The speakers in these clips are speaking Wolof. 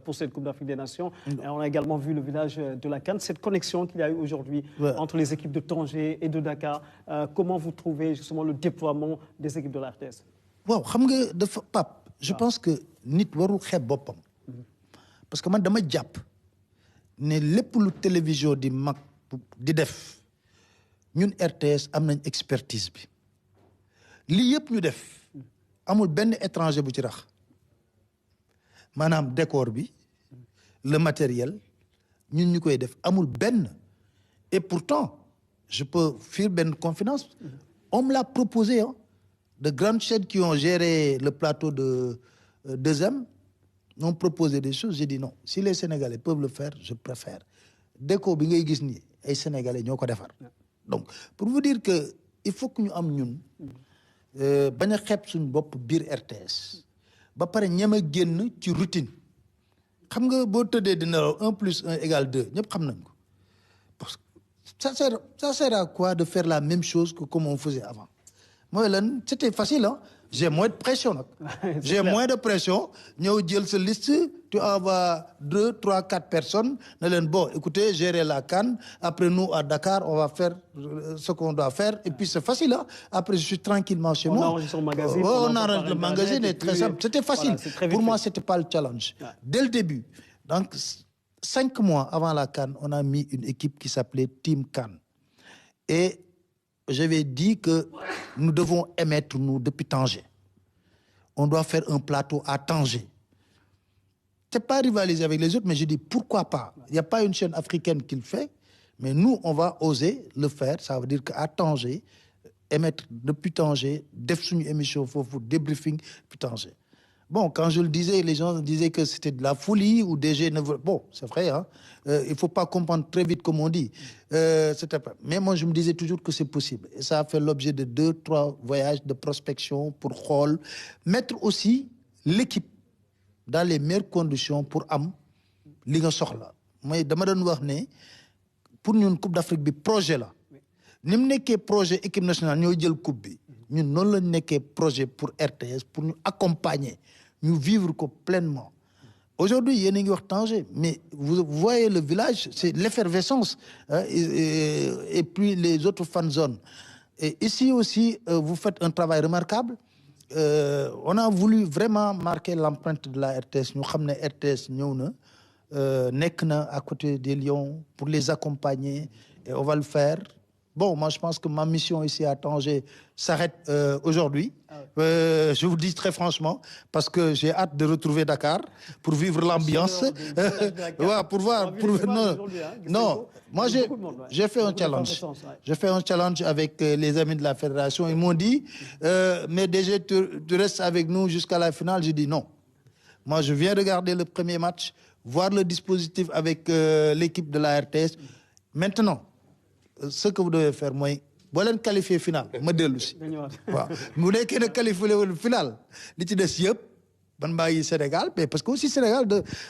Pour cette Coupe d'Afrique des Nations. Et on a également vu le village de la CAN, cette connexion qu'il y a eu aujourd'hui entre les équipes de Tanger et de Dakar. Comment vous trouvez justement le déploiement des équipes de la RTS? Wow, Pape, je pense que nit warul xeeb boppam. Parce que man dama jàpp ne lépp lu télévision di mag di def ñun RTS am nañ expertise bi lii yëpp ñu def amul benn étranger bu ci rax maanaam décor bi le matériel ñun ñu koy def amul benn et pourtant je peux faire benn confidence on me l'a proposé hein, de grandes chaînes qui ont géré le plateau de 2M m'ont proposé des choses j'ai dit non si les Sénégalais peuvent le faire je préfère décor bi ngay gis nii ay Sénégalais ñoo ko defar donc pour vous dire que il faut que ñu am ñun bañ a xeeb suñ bopp biir RTS ba pare ñeme génn ci routine xam nga boo tëddee di nelaw 1 + 1 = 2 ñëpp xam nañ ko parce que ça sert à quoi de faire la même chose que comme on faisait avant mooy lan c'était facile hein j'ai moins de pression nag j'ai moins de pression ñëw jël sa liste tu envoies 2, 3, 4 personnes ne leen bon écoutez gérer la CAN après nous à Dakar on va faire ce qu'on doit faire et puis c'est facile hein après je suis tranquillement chez moi on arrange le magazine est très simple c'était facile pour moi c'était pas le challenge dès le début donc 5 mois avant la CAN on a mis une équipe qui s'appelait Team CAN et j'avais dit que nous devons émettre, nous, depuis Tanger. On doit faire un plateau à Tanger. C'est pas rivaliser avec les autres, mais je dis pourquoi pas. Il n'y a pas une chaîne africaine qui le fait, mais nous, on va oser le faire. Ça veut dire qu'à Tanger, émettre depuis Tanger, def suñu émission foofu débriefing depuis Tanger. Bon, quand je le disais, les gens disaient que c'était de la folie ou DG ne veut... Bon, c'est vrai, hein. Il faut pas comprendre très vite, comme on dit. Mais moi, je me disais toujours que c'est possible. Et ça a fait l'objet de 2, 3 voyages de prospection pour xool. Mettre aussi l'équipe dans les meilleures conditions pour am li nga soxla. Mooy dama doon wax ne pour ñun Coupe d'Afrique bi projet la. Ni mu nekkee projet équipe nationale ñoo jël coupe bi. ñun noonu la nekkee projet pour RTS pour ñu accompagner ñu vivre ko pleinement aujourd'hui yéen a ngi wax Tanger mais vous voyez le village c'est l'effervescence hein, et puis les autres fan zones et ici aussi vous faites un travail remarquable on a voulu vraiment marquer l'empreinte de la RTS ñu xam ne RTS ñëw na nekk na à côté des Lions pour les accompagner et on va le faire. Bon, moi, je pense que ma mission ici à Tanger s'arrête aujourd'hui. Je vous dis très franchement, parce que j'ai hâte de retrouver Dakar pour vivre l'ambiance. Ouais, pour voir. Non, moi, j'ai fait un challenge. J'ai fait un challenge avec les amis de la fédération. Ils m'ont dit, mais déjà, tu restes avec nous jusqu'à la finale. J'ai dit non. Moi, je viens regarder le premier match, voir le dispositif avec l'équipe de la RTS. Maintenant, ce que vous devez faire mooy boo leen qualifié final ma dellu si waaw mu nekkee ne qualifié final li ci des yëpp ban bàyyi Sénégal mais parce que aussi Sénégal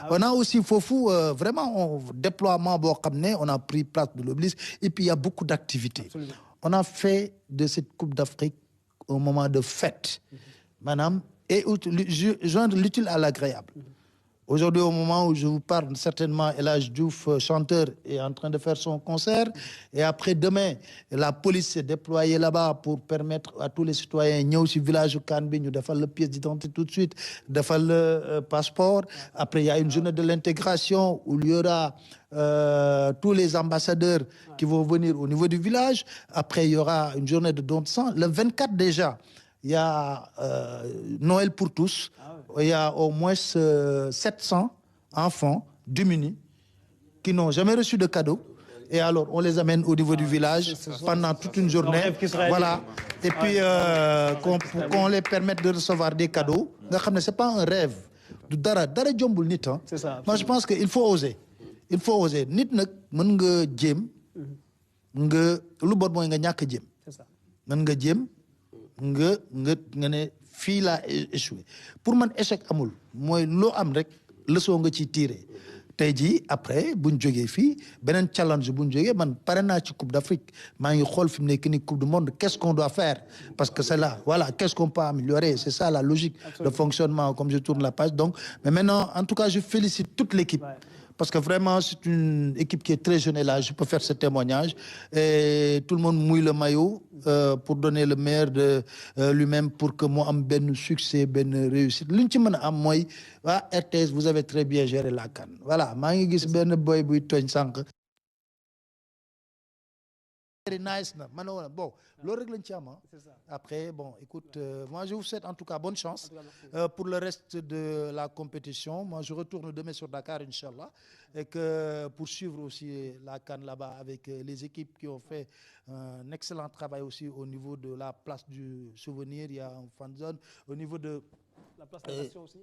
on a aussi foofu vraiment déploiement boo xam ne on a pris place de l'Obélisque et puis il y a beaucoup d'activités. Absolument. On a fait de cette Coupe d'Afrique un moment de fête maanaam et joindre l'utile à l'agréable. Aujourd'hui, au moment où je vous parle, certainement, El Hadj Diouf, chanteur, est en train de faire son concert. Et après, demain, la police s'est déployée là-bas pour permettre à tous les citoyens ñëw ci village CAN bi ñu defal la pièce d'identité tout de suite, defal le passeport. Après, il y a une journée de l'intégration où il y aura tous les ambassadeurs qui vont venir au niveau du village. Après, il y aura une journée de don de sang. Le 24 déjà, il y a Noël pour tous. Il y a au moins 700 enfants démunis qui n'ont jamais reçu de cadeau. Et alors, on les amène au niveau du village pendant toute une journée. Voilà. Et puis, qu'on les permette de recevoir des cadeaux. C'est pas un rêve. Dara jombul nit. Moi, je pense qu'il faut oser. Il faut oser. Nit nak mën nga jéem nga lu bon mooy nga ñàkk jéem. Mën nga jéem nga ne fii laa échoué pour man échec amul mooy loo am rek leçon nga ciy tiré tey jii après bu ñu jógee fii beneen challenge bu ñu jógee man pare naa ci Coupe d'Afrique maa ngi xool fi mu nekk ni Coupe du Monde qu'est-ce qu'on doit faire parce que c'est là voilà qu'est-ce qu'on peut améliorer c'est ça la logique de fonctionnement comme je tourne la page donc mais maintenant en tout cas je félicite toute l'équipe parce que vraiment c'est une équipe qui est très jeune et là je peux faire ce témoignage et tout le monde mouille le maillot pour donner le meilleur de lui-même pour que mu am benn succès benn réussite lu ñu ci mën a am mooy waa RTS vous avez très bien géré la CAN voilà maa ngi gis benn boy buy tooñ sànq very nice na ma ne woon bon loolu rek lañ ci am après bon écoute moi je vous souhaite en tout cas bonne chance pour le reste de la compétition moi je retourne demain sur Dakar Inch'Allah et que pour suivre aussi la CAN là-bas avec les équipes qui ont fait un excellent travail aussi au niveau de la place du souvenir il y a un fan zone au niveau de la place de la Nation aussi.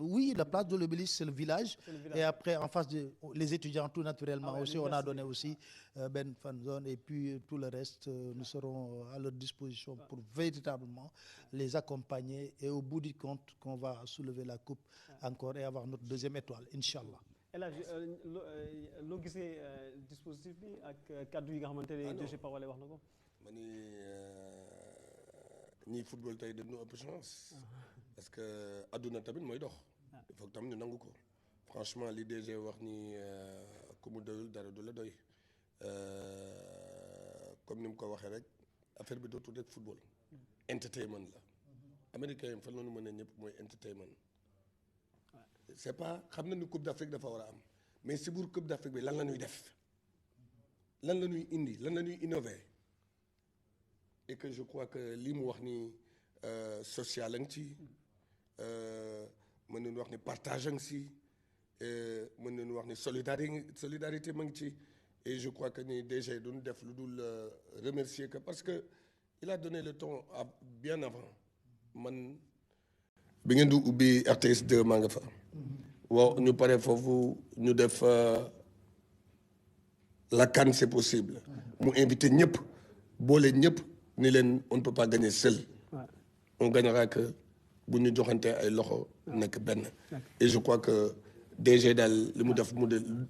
Oui, la place de l'Obélisque, c'est le village. Et après, en face les étudiants, tout naturellement aussi, on a donné aussi Ben Fan Zone. Et puis, tout le reste, nous serons à leur disposition pour véritablement les accompagner. Et au bout du compte, qu'on va soulever la coupe encore et avoir notre deuxième étoile, Inch'Allah. El Hadj loo gisee dispositif bi ak kaddu yi nga xamante ne DG Pawalé wax na ko. ma ni ñii football tey dañu ëpp chance. parce que adduna tamit mooy dox. il faut que tam ñu nangu ko. franchement li DG wax ni ku mu doyul dara du la doy. comme ni mu ko waxee rek affaire bi dootul rek football. entertainment la. américain yi fan la ñu mën a ñëpp mooy entertainment. c'est pas xam na ni Coupe d'Afrique dafa war a am mais si biir Coupe d'Afrique bi lan la ñuy def lan la ñuy indi lan la ñuy innover et que je crois que lii mu wax ni social a ngi ci mën nañu wax ni partage a ngi ci mën nañu wax ni solidarité ma ngi ci et je crois que ni déjà duñu def lu dul remercier que parce que il a donné le ton bien avant man bi ngeen di ubbi RTS 2 maa nga fa. waaw ñu pare foofu ñu def la CAN c'est possible. mu invité ñëpp boole ñëpp ni leen on ne peut pas gagner seul. on gagnera que bu ñu joxante ay loxo nekk benn. et je crois que DG daal li mu def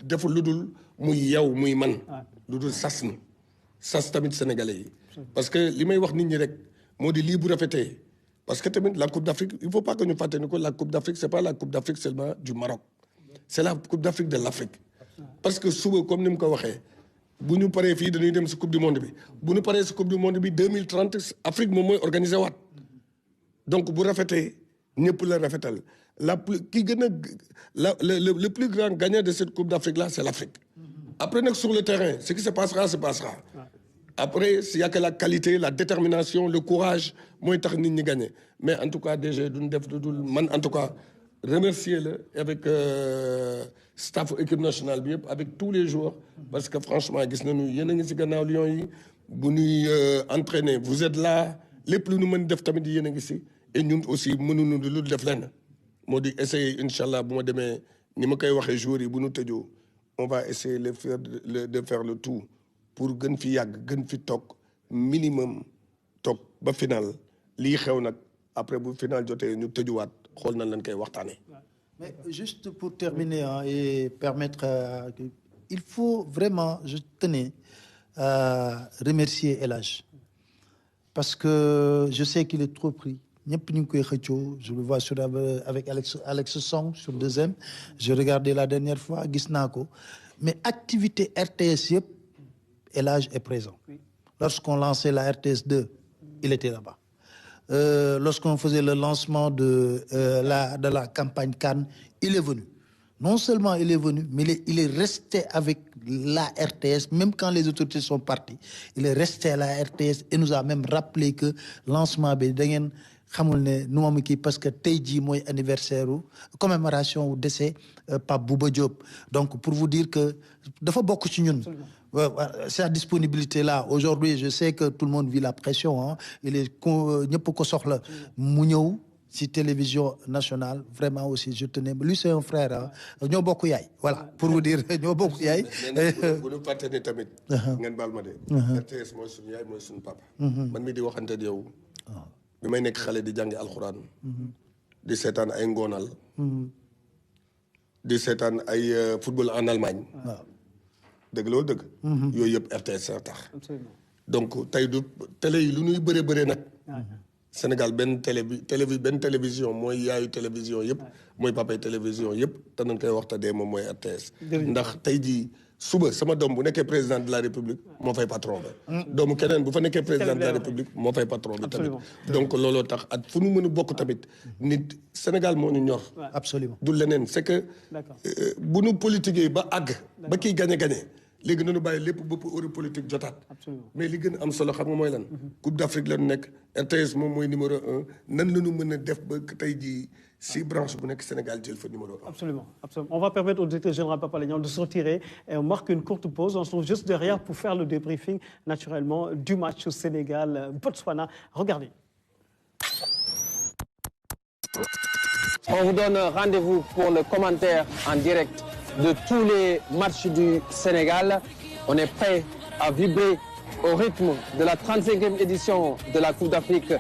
deful lu dul muy yow muy man. lu dul sas na sas tamit sénégalais yi. parce que li may wax nit ñi rek moo di lii bu rafetee. Parce que la Coupe d'Afrique, il ne faut pas que nous fassions que la Coupe d'Afrique, ce n'est pas la Coupe d'Afrique seulement du Maroc. C'est la Coupe d'Afrique de l'Afrique. Parce que souvent, comme nous l'avons dit, si nous parlons de la Coupe du Monde, si nous parlons de la Coupe du Monde, 2030, l'Afrique est organisée. Donc, si vous rafetez, nous pouvons le rafeter. Le plus grand gagnant de cette Coupe d'Afrique-là, c'est l'Afrique. Après, sur le terrain, ce qui se passera, se passera. Après, s'il n'y a que la qualité, la détermination, le courage, moi, je vais gagner. Mais en tout cas, déjà, en tout cas, remercier-le avec staff équipe nationale, avec tous les joueurs. Parce que franchement, vous entraînez, vous êtes là, les plus nous menons ici. Et nous aussi, nous nous devons moi di essayer inchallah bu ma demee ni ma koy waxee joueurs yi bu ñu tëjoo on va essayer de faire le tout pour gën fi yàgg gën fi toog minimum toog ba final lii xew nag après bu final jotee ñu tëjuwaat xool nañ lañ koy waxtaanee. Mais juste pour terminer et permettre il faut vraiment je tenais à remercier El Hadj parce que je sais qu'il est trop pris. ñëpp ñu ngi koy xëccoo je le vois avec Alex Song sur 2M je regardais la dernière fois gis naa ko mais activité RTS yëpp El Hadj est présent lorsqu'on lançait la RTS 2 il était là-bas lorsqu'on faisait le lancement de la campagne CAN il est venu non seulement il est venu mais il est resté avec la RTS même quand les autorités sont parties il est resté à la RTS et nous a même rappelé que lancement bi da ngeen xamul ne nu ma kii parce que tey jii mooy anniversaire u commémoration wu décès Pape Bouba Diop donc pour vous dire que dafa bokk ci ñun sa disponibilité là aujourd'hui je sais que tout le monde vit la pression il est ñëpp ko soxla mu ñëw ci télévision nationale vraiment aussi je tenais lui c'est un frère ñoo bokk yaay voilà pour vous dire ñoo bokk yaay bu ñu fàtte ni tamit ngeen baal ma de RTS mooy suñu yaay mooy suñu papa man mi di waxante ak yow bi may nekk xale di jàngi alxuraan di seetaan ay ngoonal di seetaan ay football en Allemagne. waaw dëgg loo dëgg. yooyu yëpp RTS a tax. Absolument. donc tey du télé yi lu ñuy bëree nag. Sénégal benn benn télévision mooy yaayu télévision yëpp. mooy papay télévision yëpp te nañ koy waxtaanee moom mooy RTS. ndax tey jii suba sama doom bu nekkee président de la république moo fay patron bi. doomu keneen bu fa nekkee président de la république moo fay patron bi tamit. donc looloo tax at fu nu mën a bokk tamit nit Sénégal moo ñu ñor. absolument du leneen c'est que. bu nu politiquee ba àgg. ba kiy gagné léegi nañu bàyyi lépp bopp euro politique jotaat. mais li gën a am solo xam nga mooy lan. Coupe d'Afrique la ñu nekk RTS moom mooy numéro 1 nan la ñu mën a def ba tey jii si branche bu nekk Sénégal jël fa numéro 1. Absolument. On va permettre au directeur général Papa Alé Niang de se retirer et on marque une courte pause. On se trouve juste derrière pour faire le débriefing naturellement du match au Sénégal-Botswana. Regardez. On vous donne rendez-vous pour le commentaire en direct de tous les matchs du Sénégal. On est prêt à vibrer au rythme de la 35e édition de la Coupe d'Afrique